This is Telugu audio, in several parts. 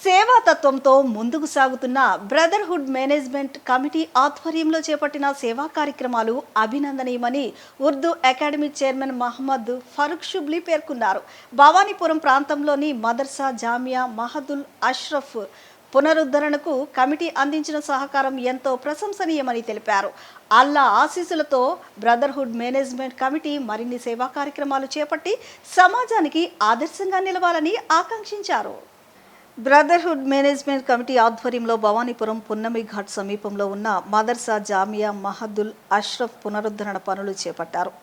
సేవాతత్వంతో ముందుకు సాగుతున్న బ్రదర్హుడ్ మేనేజ్మెంట్ కమిటీ ఆధ్వర్యంలో చేపట్టిన సేవా కార్యక్రమాలు అభినందనీయమని ఉర్దూ అకాడమీ చైర్మన్ మహమ్మద్ ఫరూక్ షుబ్లీ పేర్కొన్నారు. భవానీపురం ప్రాంతంలోని మదర్సా జామియా మహదుల్ అష్రఫ్ పునరుద్ధరణకు కమిటీ అందించిన సహకారం ఎంతో ప్రశంసనీయమని తెలిపారు. అల్లా ఆశీస్సులతో బ్రదర్హుడ్ మేనేజ్మెంట్ కమిటీ మరిన్ని సేవా కార్యక్రమాలు చేపట్టి సమాజానికి ఆదర్శంగా నిలవాలని ఆకాంక్షించారు. బ్రదర్హుడ్ మేనేజ్మెంట్ కమిటీ ఆధ్వర్యంలో భవానీపురం పున్నమి ఘాట్ సమీపంలో ఉన్న మదర్సా జామియా మహదుల్ అష్రఫ్ పునరుద్ధరణ పనులు చేపట్టారు.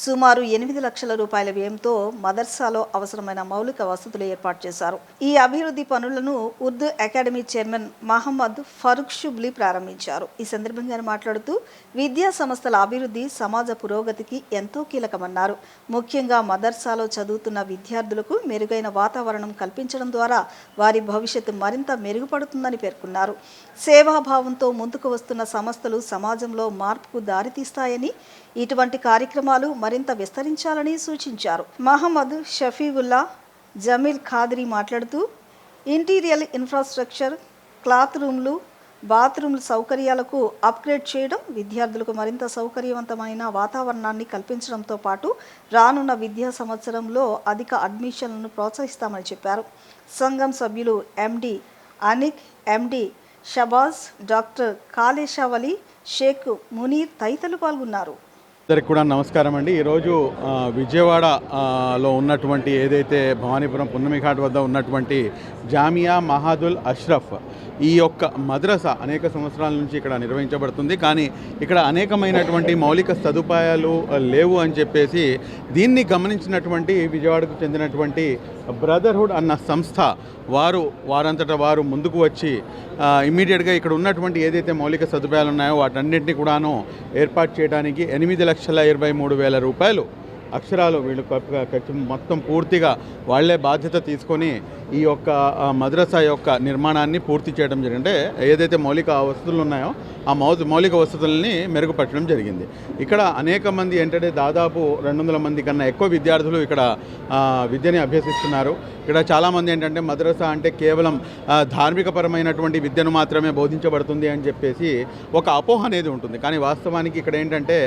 సుమారు 8 లక్షల రూపాయల వ్యయంతో మదర్సాలో అవసరమైన మౌలిక వసతులు ఏర్పాటు చేశారు. ఈ అభివృద్ధి పనులను ఉర్దూ అకాడమీ చైర్మన్ మహమ్మద్ ఫరూక్ షుబ్లీ ప్రారంభించారు. ఈ సందర్భంగా ఆయన మాట్లాడుతూ విద్యా సంస్థల అభివృద్ధి సమాజ పురోగతికి ఎంతో కీలకమన్నారు. ముఖ్యంగా మదర్సాలో చదువుతున్న విద్యార్థులకు మెరుగైన వాతావరణం కల్పించడం ద్వారా వారి భవిష్యత్తు మరింత మెరుగుపడుతుందని పేర్కొన్నారు. సేవాభావంతో ముందుకు వస్తున్న సంస్థలు సమాజంలో మార్పుకు దారితీస్తాయని, ఇటువంటి కార్యక్రమాలు మరింత విస్తరించాలని సూచించారు. మహమ్మద్ షఫీవుల్లా జమీల్ ఖాద్రీ మాట్లాడుతూ ఇంటీరియర్ ఇన్ఫ్రాస్ట్రక్చర్, క్లాత్ రూమ్లు, బాత్రూమ్ల సౌకర్యాలకు అప్గ్రేడ్ చేయడం, విద్యార్థులకు మరింత సౌకర్యవంతమైన వాతావరణాన్ని కల్పించడంతో పాటు రానున్న విద్యా సంవత్సరంలో అధిక అడ్మిషన్లను ప్రోత్సహిస్తామని చెప్పారు. సంఘం సభ్యులు ఎండి అనిక్, ఎండి షబాజ్, డాక్టర్ కాళేశావలి, షేక్ మునీర్ తదితరులు పాల్గొన్నారు. అందరికి కూడా నమస్కారం అండి. ఈరోజు విజయవాడలో ఉన్నటువంటి ఏదైతే భవానీపురం పున్నమి ఘాట్ వద్ద ఉన్నటువంటి జామియా మహదుల్ అష్రఫ్ ఈ యొక్క మద్రసా అనేక సంవత్సరాల నుంచి ఇక్కడ నిర్వహించబడుతుంది. కానీ ఇక్కడ అనేకమైనటువంటి మౌలిక సదుపాయాలు లేవు అని చెప్పేసి దీన్ని గమనించినటువంటి విజయవాడకు చెందినటువంటి బ్రదర్హుడ్ అన్న సంస్థ వారంతటా వారు ముందుకు వచ్చి ఇమ్మీడియట్గా ఇక్కడ ఉన్నటువంటి ఏదైతే మౌలిక సదుపాయాలు ఉన్నాయో వాటన్నింటినీ కూడాను ఏర్పాటు చేయడానికి 8,23,000 రూపాయలు అక్షరాలు వీళ్ళు మొత్తం పూర్తిగా వాళ్లే బాధ్యత తీసుకొని ఈ యొక్క మద్రసా యొక్క నిర్మాణాన్ని పూర్తి చేయడం జరిగింది. ఏదైతే మౌలిక వసతులు ఉన్నాయో ఆ మౌలిక వసతులని మెరుగుపరచడం జరిగింది. ఇక్కడ అనేక మంది ఏంటంటే దాదాపు 200 మంది కన్నా ఎక్కువ విద్యార్థులు ఇక్కడ విద్యని అభ్యసిస్తున్నారు. ఇక్కడ చాలామంది ఏంటంటే మద్రసా అంటే కేవలం ధార్మికపరమైనటువంటి విద్యను మాత్రమే బోధించబడుతుంది అని చెప్పేసి ఒక అపోహ అనేది ఉంటుంది. కానీ వాస్తవానికి ఇక్కడ ఏంటంటే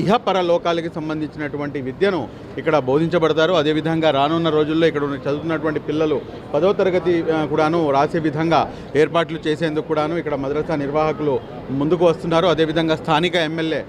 ఇహపర లోకాలకి సంబంధించినటువంటి విద్యను ఇక్కడ బోధించబడతారు. అదేవిధంగా రానున్న రోజుల్లో ఇక్కడ చదువుతున్నటువంటి పిల్లలు 10వ తరగతి కూడాను రాసే విధంగా ఏర్పాట్లు చేసేందుకు కూడాను ఇక్కడ మద్రసా నిర్వాహకులు ముందుకు వస్తున్నారు. అదేవిధంగా స్థానిక ఎమ్మెల్యే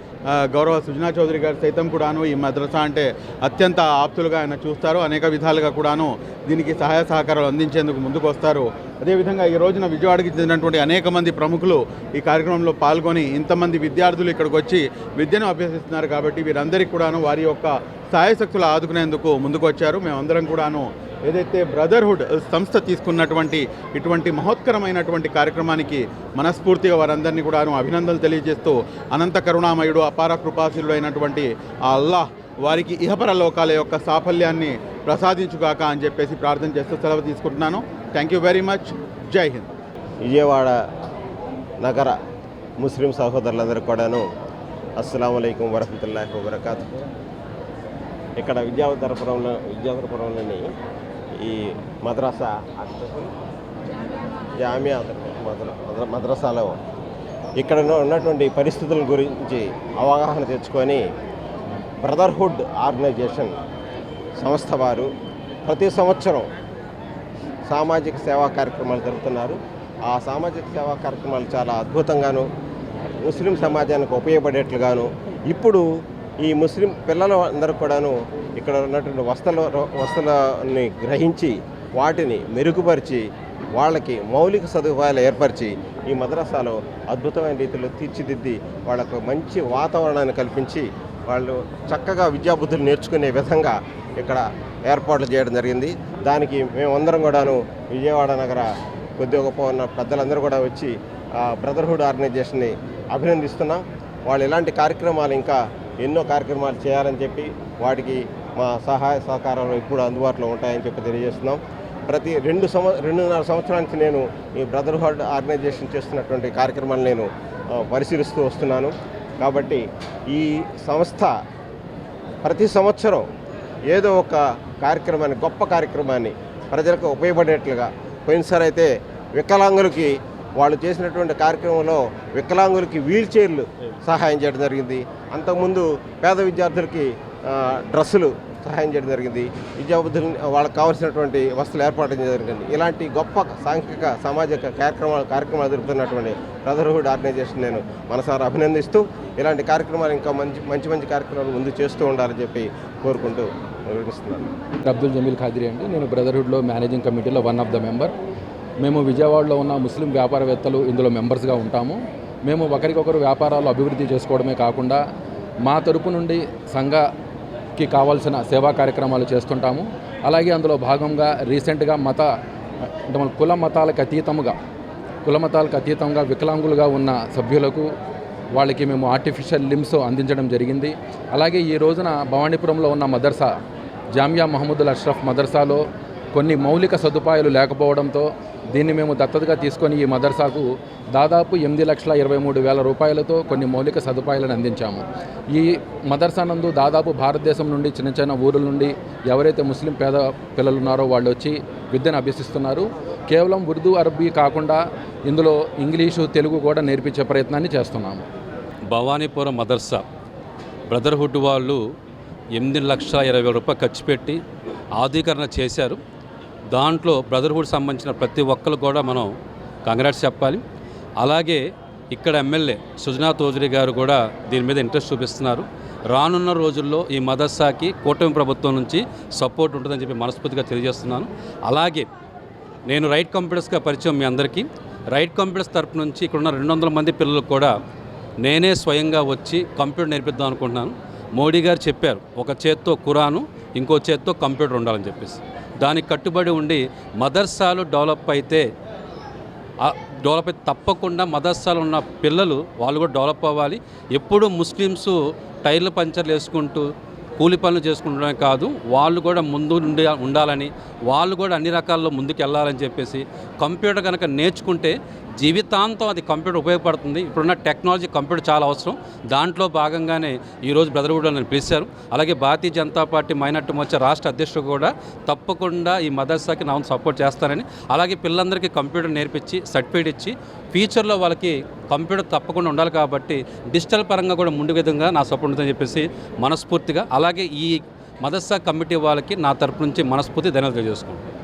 గౌరవ సుజనా చౌదరి గారు సైతం కూడాను ఈ మద్రసా అంటే అత్యంత ఆప్తులుగా ఆయన చూస్తారు. అనేక విధాలుగా కూడాను దీనికి సహాయ సహకారాలు అందించేందుకు ముందుకు వస్తారు. అదేవిధంగా ఈ రోజున విజయవాడకి చెందినటువంటి అనేక మంది ప్రముఖులు ఈ కార్యక్రమంలో పాల్గొని ఇంతమంది విద్యార్థులు ఇక్కడికి వచ్చి విద్యను అభ్యసిస్తున్నారు. కాబట్టి వీరందరికీ కూడాను వారి యొక్క సహాయశక్తులు ఆదుకునేందుకు ముందుకు వచ్చారు. మేమందరం కూడాను ఏదైతే బ్రదర్హుడ్ సంస్థ తీసుకున్నటువంటి ఇటువంటి మహోత్కరమైనటువంటి కార్యక్రమానికి మనస్ఫూర్తిగా వారందరినీ కూడాను అభినందనలు తెలియజేస్తూ అనంత కరుణామయుడు అపార కృపాశీలుడు అయినటువంటి ఆ అల్లాహ్ వారికి ఇహపర లోకాల యొక్క సాఫల్యాన్ని ప్రసాదించుగాక అని చెప్పేసి ప్రార్థన చేస్తూ సెలవు తీసుకుంటున్నాను. Thank you very much. జై హింద్. విజయవాడ నగర ముస్లిం సహోదరులందరూ కూడాను అస్సలాము అలైకుం వరహమతుల్లాహి వబరకాతుహు. ఇక్కడ విద్యాధరపురంలోని ఈ మద్రసా జామియా మద్రసాలో ఇక్కడ ఉన్నటువంటి పరిస్థితుల గురించి అవగాహన తెచ్చుకొని బ్రదర్హుడ్ ఆర్గనైజేషన్ సంస్థ వారు ప్రతి సంవత్సరం సామాజిక సేవా కార్యక్రమాలు జరుపుతున్నారు. ఆ సామాజిక సేవా కార్యక్రమాలు చాలా అద్భుతంగాను ముస్లిం సమాజానికి ఉపయోగపడేట్లుగాను ఇప్పుడు ఈ ముస్లిం పిల్లలు అందరూ కూడాను ఇక్కడ ఉన్నటువంటి వసతులని గ్రహించి వాటిని మెరుగుపరిచి వాళ్ళకి మౌలిక సదుపాయాలు ఏర్పరిచి ఈ మద్రసాలో అద్భుతమైన రీతిలో తీర్చిదిద్ది వాళ్ళకు మంచి వాతావరణాన్ని కల్పించి వాళ్ళు చక్కగా విద్యాబుద్ధులు నేర్చుకునే విధంగా ఇక్కడ ఏర్పాట్లు చేయడం జరిగింది. దానికి మేమందరం కూడాను విజయవాడ నగర కొద్దిగా గొప్ప ఉన్న పెద్దలందరూ కూడా వచ్చి బ్రదర్హుడ్ ఆర్గనైజేషన్ని అభినందిస్తున్నాం. వాళ్ళు ఇలాంటి కార్యక్రమాలు ఇంకా ఎన్నో కార్యక్రమాలు చేయాలని చెప్పి వాటికి మా సహాయ సహకారాలు ఇప్పుడు అందుబాటులో ఉంటాయని చెప్పి తెలియజేస్తున్నాం. ప్రతి 2.5 సంవత్సరాల నుంచి నేను ఈ బ్రదర్హుడ్ ఆర్గనైజేషన్ చేస్తున్నటువంటి కార్యక్రమాలు నేను పరిశీలిస్తూ వస్తున్నాను. కాబట్టి ఈ సంస్థ ప్రతి సంవత్సరం ఏదో ఒక కార్యక్రమాన్ని, గొప్ప కార్యక్రమాన్ని ప్రజలకు ఉపయోగపడేట్లుగా పోయినసారి అయితే వికలాంగులకి వాళ్ళు చేసినటువంటి కార్యక్రమంలో వికలాంగులకి వీల్ చైర్లు సహాయం చేయడం జరిగింది. అంతకుముందు పేద విద్యార్థులకి డ్రెస్సులు సహాయం చేయడం జరిగింది. విద్యార్థులు వాళ్ళకి కావాల్సినటువంటి వస్తువులు ఏర్పాటు చేయడం జరిగింది. ఇలాంటి గొప్ప సాంఘిక సామాజిక కార్యక్రమాలు జరుపుతున్నటువంటి బ్రదర్హుడ్ ఆర్గనైజేషన్ నేను మనసారా అభినందిస్తూ ఇలాంటి కార్యక్రమాలు ఇంకా మంచి కార్యక్రమాలు ముందు చేస్తూ ఉండాలని చెప్పి కోరుకుంటూ వివరిస్తున్నాను. అబ్దుల్ జమీల్ ఖాదిరి అండి. నేను బ్రదర్హుడ్లో మేనేజింగ్ కమిటీలో వన్ ఆఫ్ ద మెంబర్. మేము విజయవాడలో ఉన్న ముస్లిం వ్యాపారవేత్తలు ఇందులో మెంబర్స్గా ఉంటాము. మేము ఒకరికొకరు వ్యాపారాలు అభివృద్ధి చేసుకోవడమే కాకుండా మా తరపు నుండి సంఘకి కావాల్సిన సేవా కార్యక్రమాలు చేస్తుంటాము. అలాగే అందులో భాగంగా రీసెంట్గా కుల మతాలకు అతీతంగా వికలాంగులుగా ఉన్న సభ్యులకు వాళ్ళకి మేము ఆర్టిఫిషియల్ లిమ్స్ అందించడం జరిగింది. అలాగే ఈ రోజున భవానీపురంలో ఉన్న మదర్సా జామియా మహమ్మదుల్ అష్రఫ్ మదర్సాలో కొన్ని మౌలిక సదుపాయాలు లేకపోవడంతో దీన్ని మేము దత్తతగా తీసుకొని ఈ మదర్సాకు దాదాపు 8,23,000 రూపాయలతో కొన్ని మౌలిక సదుపాయాలను అందించాము. ఈ మదర్సా నందు దాదాపు భారతదేశం నుండి చిన్న ఊరుల నుండి ఎవరైతే ముస్లిం పేద పిల్లలు ఉన్నారో వాళ్ళు వచ్చి విద్యను అభ్యసిస్తున్నారు. కేవలం ఉర్దూ అరబీ కాకుండా ఇందులో ఇంగ్లీషు తెలుగు కూడా నేర్పించే ప్రయత్నాన్ని చేస్తున్నాము. భవానీపురం మదర్సా బ్రదర్హుడ్ వాళ్ళు 8,20,000 రూపాయలు ఖర్చు పెట్టి ఆధునీకరణ చేశారు. దాంట్లో బ్రదర్హుడ్ సంబంధించిన ప్రతి ఒక్కరు కూడా మనం కంగ్రాట్స్ చెప్పాలి. అలాగే ఇక్కడ ఎమ్మెల్యే సుజనా చౌదరి గారు కూడా దీని మీద ఇంట్రెస్ట్ చూపిస్తున్నారు. రానున్న రోజుల్లో ఈ మదర్సాకి కూటమి ప్రభుత్వం నుంచి సపోర్ట్ ఉంటుందని చెప్పి మనస్ఫూర్తిగా తెలియజేస్తున్నాను. అలాగే నేను రైట్ కంప్యూటర్స్గా పరిచయం మీ అందరికీ. రైట్ కంప్యూటర్స్ తరపు నుంచి ఇక్కడున్న 200 మంది పిల్లలకు కూడా నేనే స్వయంగా వచ్చి కంప్యూటర్ నేర్పిద్దాం అనుకుంటున్నాను. మోడీ గారు చెప్పారు ఒక చేత్తో ఖురాను ఇంకో చేత్తో కంప్యూటర్ ఉండాలని చెప్పేసి. దానికి కట్టుబడి ఉండి మదర్సాలు డెవలప్ అయితే తప్పకుండా మదర్సాలు ఉన్న పిల్లలు వాళ్ళు కూడా డెవలప్ అవ్వాలి. ఎప్పుడు ముస్లిమ్స్ టైర్లు పంచర్లు వేసుకుంటూ కూలి పనులు చేసుకుంటూనే కాదు, వాళ్ళు కూడా ముందు ఉండాలని, వాళ్ళు కూడా అన్ని రకాల్లో ముందుకు వెళ్ళాలని చెప్పేసి కంప్యూటర్ కనుక నేర్చుకుంటే జీవితాంతం అది కంప్యూటర్ ఉపయోగపడుతుంది. ఇప్పుడున్న టెక్నాలజీ కంప్యూటర్ చాలా అవసరం. దాంట్లో భాగంగానే ఈరోజు బ్రదర్హుడ్లో నన్ను పిలిచారు. అలాగే భారతీయ జనతా పార్టీ మైనార్టీ మోర్చా రాష్ట్ర అధ్యక్షుడు కూడా తప్పకుండా ఈ మదర్సాకి నా సపోర్ట్ చేస్తానని, అలాగే పిల్లలందరికీ కంప్యూటర్ నేర్పించి సర్టిఫికేట్ ఇచ్చి ఫ్యూచర్లో వాళ్ళకి కంప్యూటర్ తప్పకుండా ఉండాలి కాబట్టి డిజిటల్ పరంగా కూడా ముందు విధంగా నా సపోర్ట్ ఉంటుందని చెప్పేసి మనస్ఫూర్తిగా, అలాగే ఈ మదర్సా కమిటీ వాళ్ళకి నా తరపు నుంచి మనస్ఫూర్తి ధన్యవాదాలు తెలియజేసుకుంటాను.